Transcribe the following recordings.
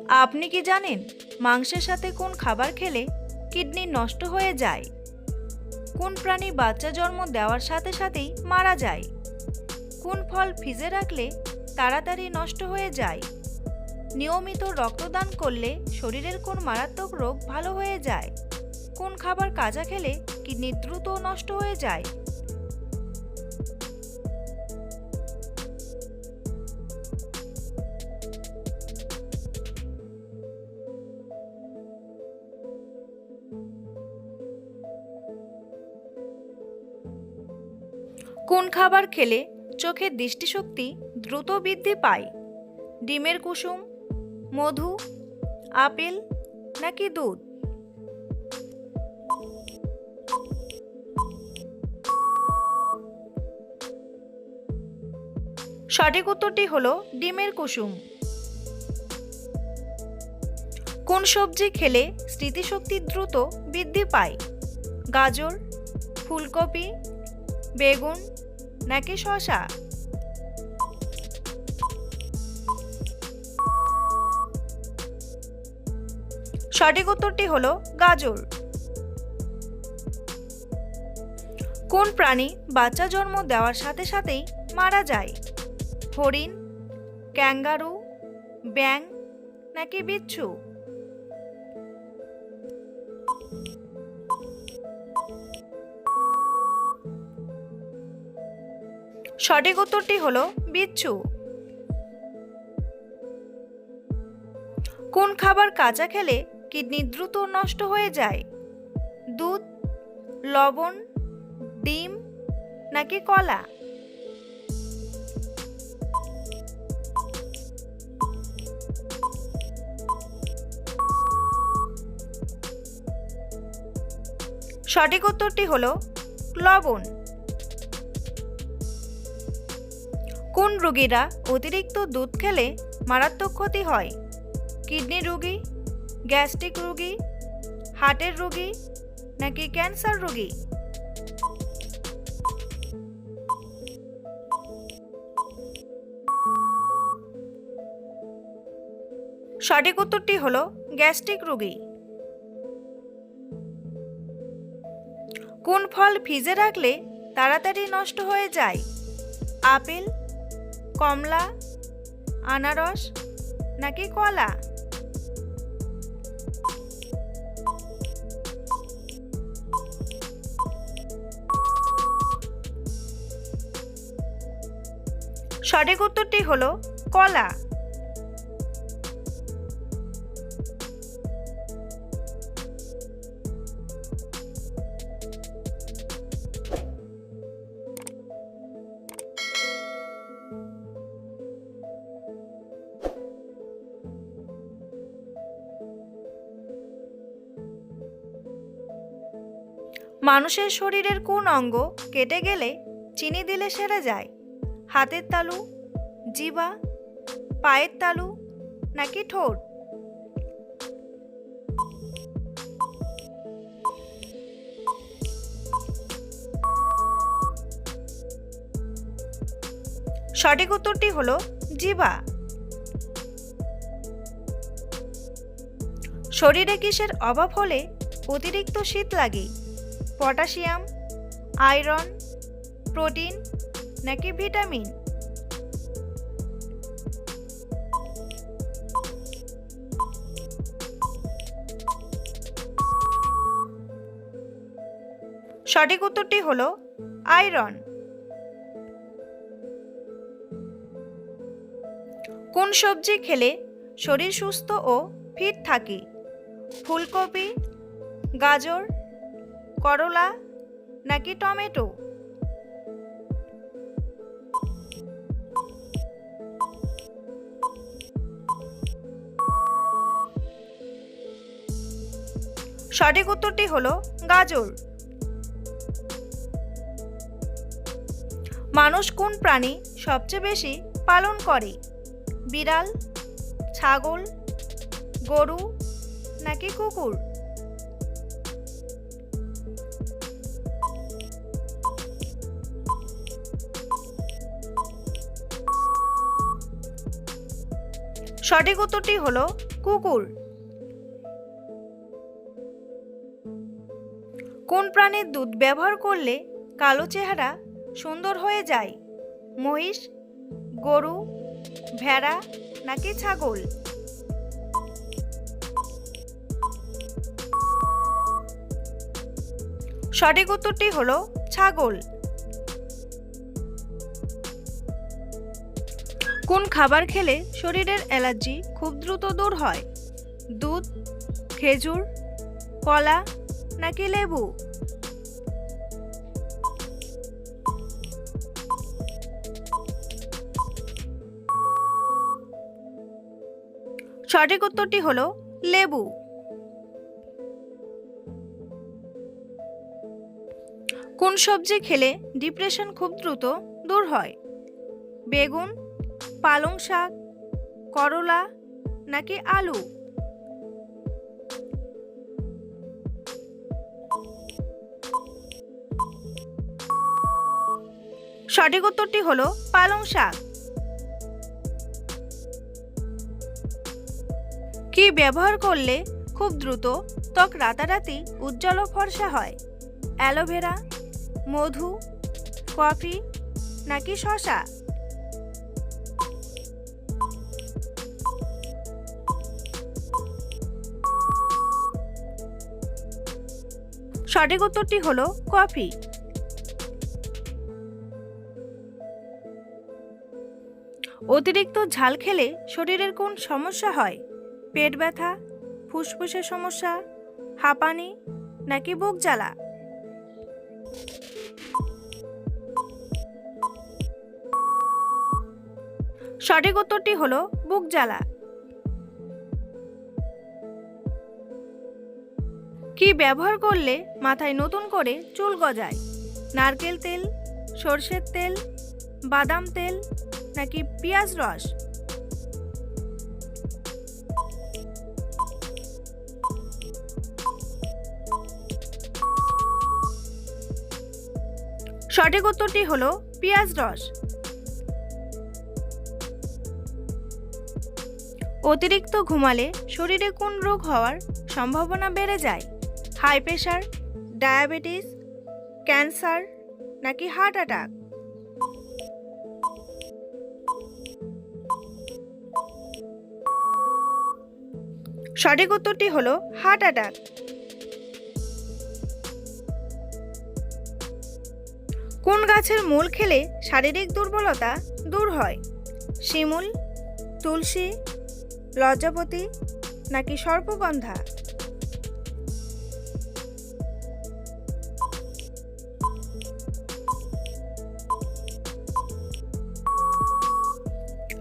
আপনি কি জানেন মাংসের সাথে কোন খাবার খেলে কিডনি নষ্ট হয়ে যায়? কোন প্রাণী বাচ্চা জন্ম দেওয়ার সাথে সাথেই মারা যায়? কোন ফল ফ্রিজে রাখলে তাড়াতাড়ি নষ্ট হয়ে যায়? নিয়মিত রক্তদান করলে শরীরের কোন মারাত্মক রোগ ভালো হয়ে যায়? কোন খাবার কাঁচা খেলে কিডনি দ্রুত নষ্ট হয়ে যায়? কোন খাবার খেলে চোখের দৃষ্টিশক্তি দ্রুত বৃদ্ধি পায়? ডিমের কুসুম, মধু, আপেল নাকি দুধ? সঠিক উত্তরটি হলো ডিমের কুসুম। কোন সবজি খেলে স্মৃতিশক্তি দ্রুত বৃদ্ধি পায়? গাজর, ফুলকপি, বেগুন নাকি শসা? সঠিক উত্তরটি হলো গাজর। কোন প্রাণী বাচ্চা জন্ম দেওয়ার সাথে সাথেই মারা যায়? হরিণ, ক্যাঙ্গারু, ব্যাঙ নাকি বিচ্ছু? সঠিক উত্তরটি হলো বিচ্ছু। কোন খাবার কাঁচা খেলে কিডনি দ্রুত নষ্ট হয়ে যায়? দুধ, লবণ, ডিম নাকি কলা? সঠিক উত্তরটি হলো লবণ। কোন রোগীরা অতিরিক্ত দুধ খেলে মারাত্মক ক্ষতি হয়? কিডনি রোগী, গ্যাস্ট্রিক রোগী, হার্টের রোগী নাকি ক্যান্সার রোগী? সঠিক উত্তরটি হলো গ্যাস্ট্রিক রোগী। কোন ফল ফ্রিজে রাখলে তাড়াতাড়ি নষ্ট হয়ে যায়? আপেল, কমলা, আনারস নাকি কলা? সঠিক উত্তরটি হলো কলা। মানুষের শরীরের কোন অঙ্গ কেটে গেলে চিনি দিলে সেরে যায়? হাতের তালু, জিহ্বা, পায়ের তালু নাকি ঠোঁট? সঠিক উত্তরটি হলো জিহ্বা। শরীরে কিসের অভাব হলে অতিরিক্ত শীত লাগে? পটাশিয়াম, আয়রন, প্রোটিন নাকি ভিটামিন? সঠিক উত্তরটি হলো আয়রন। কোন সবজি খেলে শরীর সুস্থ ও ফিট থাকে? ফুলকপি, গাজর, করলা নাকি টমেটো? সঠিক উত্তরটি হলো গাজর। মানুষ কোন প্রাণী সবচেয়ে বেশি পালন করে? বিড়াল, ছাগল, গরু নাকি কুকুর? সঠিক উত্তরটি হলো কুকুর। কোন প্রাণীর দুধ ব্যবহার করলে কালো চেহারা সুন্দর হয়ে যায়? মহিষ, গরু, ভেড়া নাকি ছাগল? সঠিক উত্তরটি হলো ছাগল। কোন খাবার খেলে শরীরের অ্যালার্জি খুব দ্রুত দূর হয়? দুধ, খেজুর, কলা নাকি লেবু? সঠিক উত্তরটি হলো লেবু। কোন সবজি খেলে ডিপ্রেশন খুব দ্রুত দূর হয়? বেগুন, পালং শাক, করলা নাকি আলু? সঠিক উত্তরটি হলো পালং শাক। কি ব্যবহার করলে খুব দ্রুত ত্বক রাতারাতি উজ্জ্বল ও ফর্সা হয়? অ্যালোভেরা, মধু, কফি নাকি শসা? সঠিক উত্তরটি হলো কফি। অতিরিক্ত ঝাল খেলে শরীরের কোন সমস্যা হয়? পেট ব্যথা, ফুসফুসের সমস্যা, হাঁপানি নাকি বুক জ্বালা? সঠিক উত্তরটি হলো বুক জ্বালা। কি ব্যবহার করলে মাথায় নতুন করে চুল গজায়? নারকেল তেল, সর্ষের তেল, বাদাম তেল নাকি পেঁয়াজ রস? সঠিক উত্তরটি হলো পেঁয়াজ রস। অতিরিক্ত ঘুমালে শরীরে কোন রোগ হওয়ার সম্ভাবনা বেড়ে যায়? হাই প্রেশার, ডায়াবেটিস, ক্যান্সার নাকি হার্ট অ্যাটাক? সঠিক উত্তরটি হলো হার্ট অ্যাটাক। কোন গাছের মূল খেলে শারীরিক দুর্বলতা দূর হয়? শিমুল, তুলসী, লজ্জাপতি নাকি সর্পগন্ধা?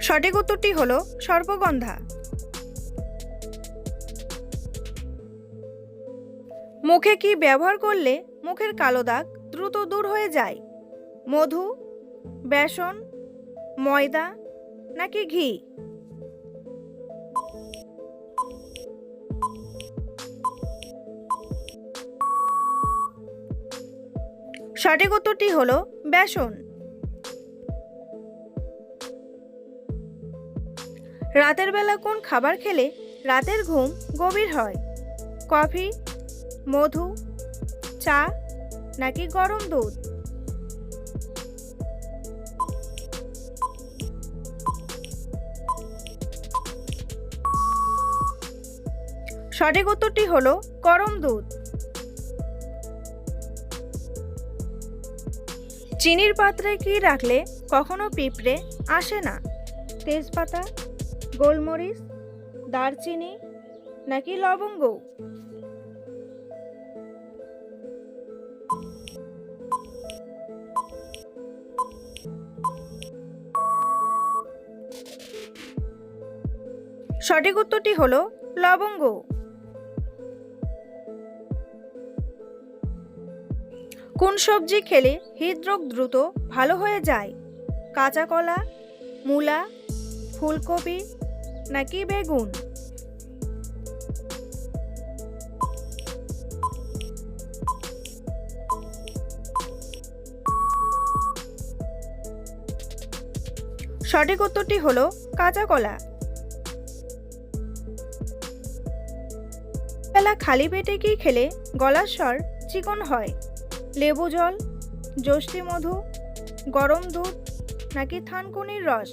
সঠিক উত্তরটি হলো সর্পগন্ধা। মুখে কি ব্যবহার করলে মুখের কালো দাগ দ্রুত দূর হয়ে যায়? মধু, বেসন, ময়দা নাকি ঘি? সঠিক উত্তরটি হলো বেসন। রাতের বেলা কোন খাবার খেলে রাতের ঘুম গভীর হয়? কফি, মধু, চা নাকি গরম দুধ? সঠিক উত্তরটি হলো গরম দুধ। চিনির পাত্রে কি রাখলে কখনো পিঁপড়ে আসে না? তেজপাতা, গোলমরিচ, দারচিনি নাকি লবঙ্গ? সঠিক উত্তরটি হলো লবঙ্গ। কোন সবজি খেলে হৃদরোগ দ্রুত ভালো হয়ে যায়? কাঁচা কলা, মূলা, ফুলকপি নাকি বেগুন? সঠিক উত্তরটি হলো কাঁচা কলা। বেলা খালি পেটে কি খেলে গলার স্বর চিকন হয়? লেবু জল, যষ্টি মধু, গরম দুধ নাকি থানকুনির রস?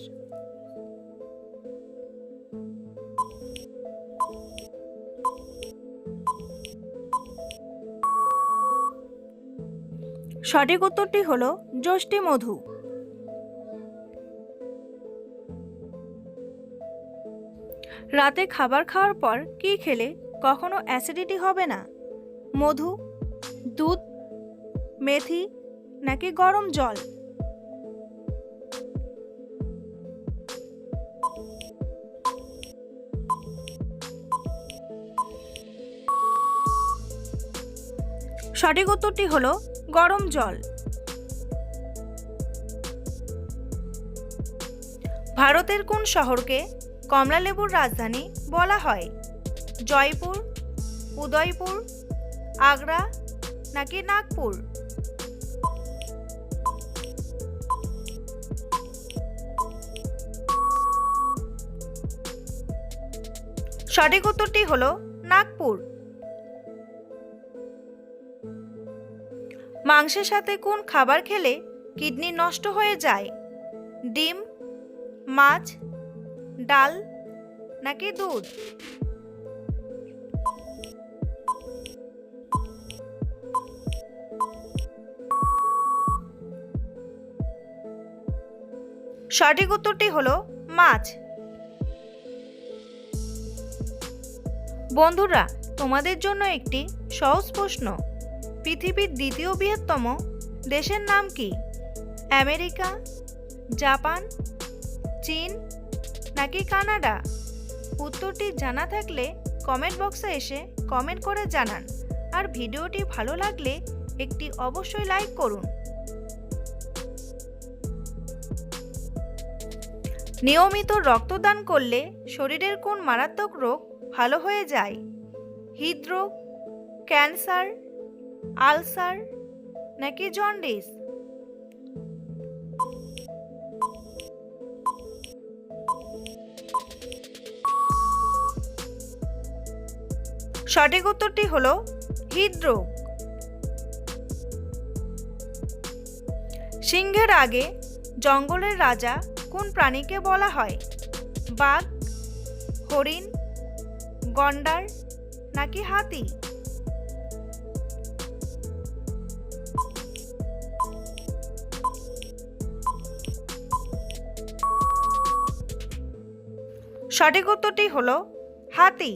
সঠিক উত্তরটি হলো যষ্টি মধু। রাতে খাবার খাওয়ার পর কি খেলে কখনো অ্যাসিডিটি হবে না? মধু, দুধ, মেথি নাকি গরম জল? সঠিক উত্তরটি হলো গরম জল। ভারতের কোন শহরকে কমলালেবুর রাজধানী বলা হয়? জয়পুর, উদয়পুর, আগ্রা নাকি নাগপুর? সঠিক উত্তরটি হলো নাগপুর। মাংসের সাথে কোন খাবার খেলে কিডনি নষ্ট হয়ে যায়? ডিম, মাছ, ডাল নাকি দুধ? সঠিক উত্তরটি হলো মাছ। বন্ধুরা, তোমাদের জন্য একটি সহজ প্রশ্ন। পৃথিবীর দ্বিতীয় বৃহত্তম দেশের নাম কি? আমেরিকা, জাপান, চীন নাকি কানাডা? উত্তরটি জানা থাকলে কমেন্ট বক্সে এসে কমেন্ট করে জানান। আর ভিডিওটি ভালো লাগলে একটি অবশ্যই লাইক করুন। নিয়মিত রক্তদান করলে শরীরের কোন মারাত্মক রোগ ভালো হয়ে যায়? হৃদরোগ, ক্যান্সার, আলসার নাকি জন্ডিস? সঠিক উত্তরটি হলো হৃদরোগ। সিংহের আগে জঙ্গলের রাজা কোন প্রাণীকে বলা হয়? বাঘ, হরিণ, গন্ডার নাকি হাতি? সঠিক উত্তরটি হলো হাতি।